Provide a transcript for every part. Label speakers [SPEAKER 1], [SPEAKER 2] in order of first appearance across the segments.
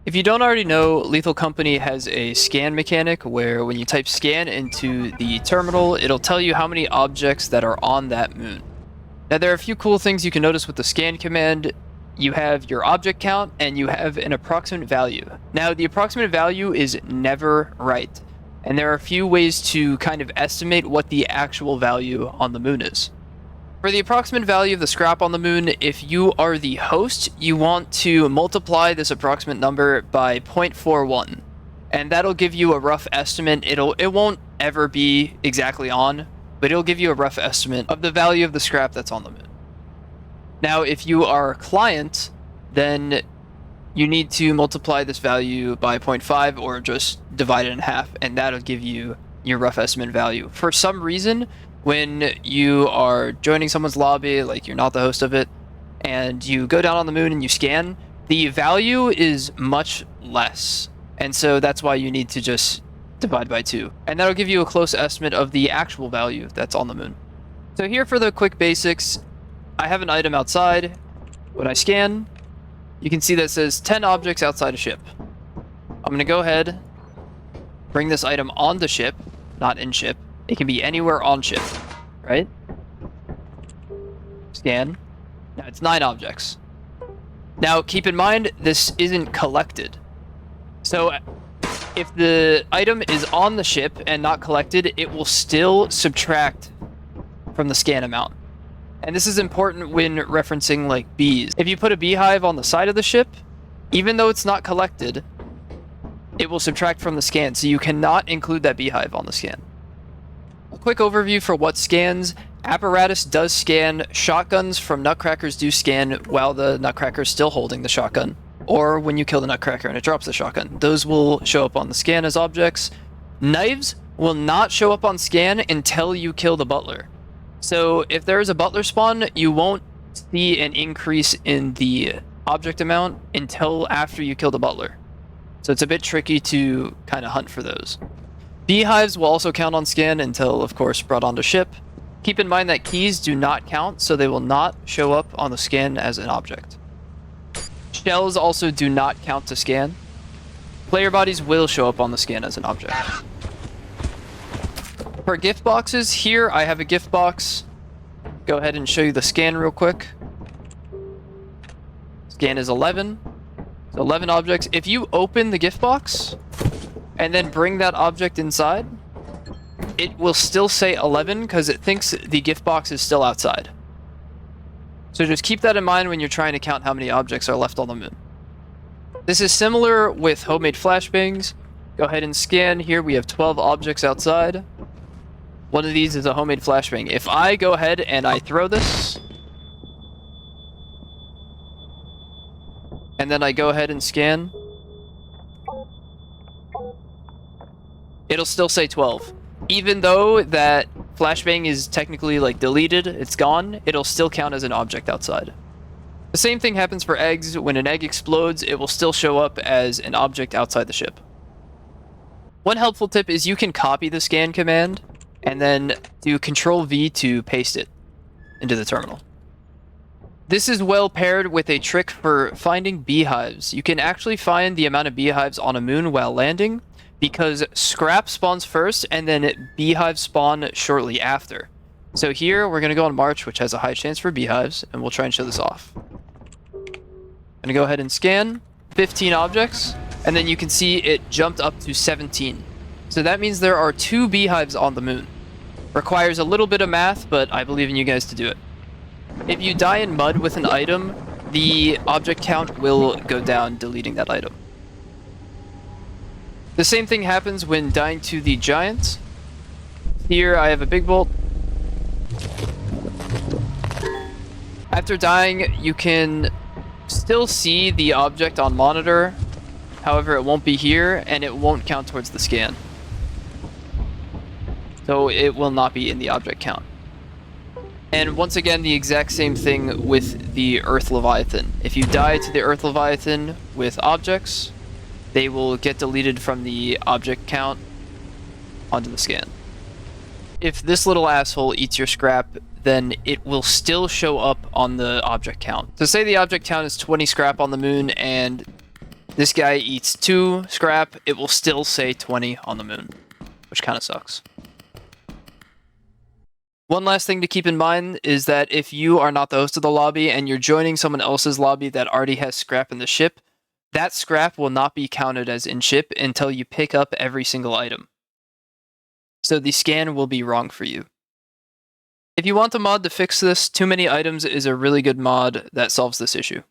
[SPEAKER 1] If you don't already know, Lethal Company has a scan mechanic where when you type scan into the terminal, it'll tell you how many objects that are on that moon. Now, there are a few cool things you can notice with the scan command. You have your object count and you have an approximate value. Now, the approximate value is never right, and there are a few ways to kind of estimate what the actual value on the moon is. For the approximate value of the scrap on the moon, if you are the host, you want to multiply this approximate number by 0.41, and that'll give you a rough estimate. It won't ever be exactly on, but it'll give you a rough estimate of the value of the scrap that's on the moon. Now, if you are a client, then you need to multiply this value by 0.5 or just divide it in half, and that'll give you your rough estimate value. For some reason, when you are joining someone's lobby, like you're not the host of it, and you go down on the moon and you scan, the value is much less. And so that's why you need to just divide by 2. And that'll give you a close estimate of the actual value that's on the moon. So here for the quick basics, I have an item outside. When I scan, you can see that says 10 objects outside a ship. I'm going to go ahead, bring this item on the ship, not in ship. It can be anywhere on ship, right? Scan. Now it's 9 objects. Now keep in mind, this isn't collected. So if the item is on the ship and not collected, it will still subtract from the scan amount. And this is important when referencing like bees. If you put a beehive on the side of the ship, even though it's not collected, it will subtract from the scan. So you cannot include that beehive on the scan. A quick overview for what scans. Apparatus does scan. Shotguns from Nutcrackers do scan while the Nutcracker is still holding the shotgun. Or when you kill the Nutcracker and it drops the shotgun. Those will show up on the scan as objects. Knives will not show up on scan until you kill the butler. So if there is a butler spawn, you won't see an increase in the object amount until after you kill the butler. So it's a bit tricky to kind of hunt for those. Beehives will also count on scan until, of course, brought onto ship. Keep in mind that keys do not count, so they will not show up on the scan as an object. Shells also do not count to scan. Player bodies will show up on the scan as an object. For gift boxes, here I have a gift box. Go ahead and show you the scan real quick. Scan is 11. So 11 objects. If you open the gift box and then bring that object inside, it will still say 11 because it thinks the gift box is still outside. So just keep that in mind when you're trying to count how many objects are left on the moon. This is similar with homemade flashbangs. Go ahead and scan. Here we have 12 objects outside. One of these is a homemade flashbang. If I go ahead and I throw this, and then I go ahead and scan, it'll still say 12. Even though that flashbang is technically like deleted, it's gone, it'll still count as an object outside. The same thing happens for eggs. When an egg explodes, it will still show up as an object outside the ship. One helpful tip is you can copy the scan command and then do Control-V to paste it into the terminal. This is well paired with a trick for finding beehives. You can actually find the amount of beehives on a moon while landing because scrap spawns first and then beehives spawn shortly after. So here we're going to go on March, which has a high chance for beehives, and we'll try and show this off. I'm going to go ahead and scan 15 objects, and then you can see it jumped up to 17. So that means there are 2 beehives on the moon. Requires a little bit of math, but I believe in you guys to do it. If you die in mud with an item, the object count will go down, deleting that item. The same thing happens when dying to the giant. Here I have a big bolt. After dying, you can still see the object on monitor. However, it won't be here, and it won't count towards the scan. So it will not be in the object count. And once again, the exact same thing with the Earth Leviathan. If you die to the Earth Leviathan with objects, they will get deleted from the object count onto the scan. If this little asshole eats your scrap, then it will still show up on the object count. So say the object count is 20 scrap on the moon and This guy eats 2 scrap, it will still say 20 on the moon, which kind of sucks. One last thing to keep in mind is that if you are not the host of the lobby and you're joining someone else's lobby that already has scrap in the ship, that scrap will not be counted as in ship until you pick up every single item. So the scan will be wrong for you. If you want a mod to fix this, Too Many Items is a really good mod that solves this issue.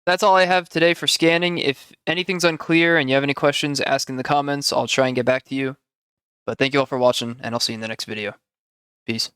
[SPEAKER 1] That's all I have today for scanning. If anything's unclear and you have any questions, ask in the comments. I'll try and get back to you. But thank you all for watching, and I'll see you in the next video. Peace.